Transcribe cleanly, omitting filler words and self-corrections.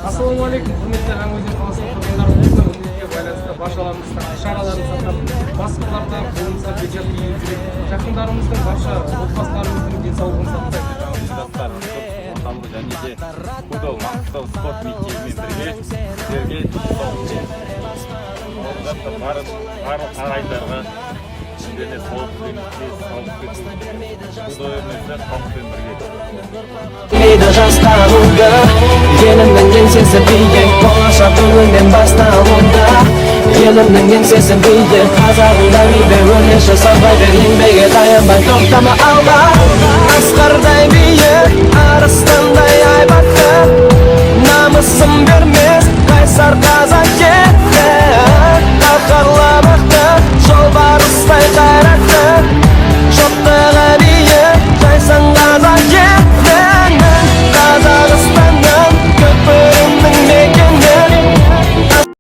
Ассалаумағалейкум, құрметті Жаңаөзен қаласының тұрғындарымыздың үмітке байланысты баршаларыңызға іс-шараларын сақтап, басқалардан қолымызға бюджет киіп жүрек, жақындарымыздың барша отбасыларымыздың денсаулығын сақтап, орталығы және де Кудал Маңғыстау спорт мектебімен бірге сіздерге барлық ағайындарға және сауықпен Кудалымызды халықпен бірге. Мейді жастағыңды елімнің еңсесі биік, болашақ өңінен бастауында елімнің еңсесі биік, қазағың дамиды, өнер жасамай бер, еңбекке таянбай тоқтама алға. Асқардай биік, арыстандай айбат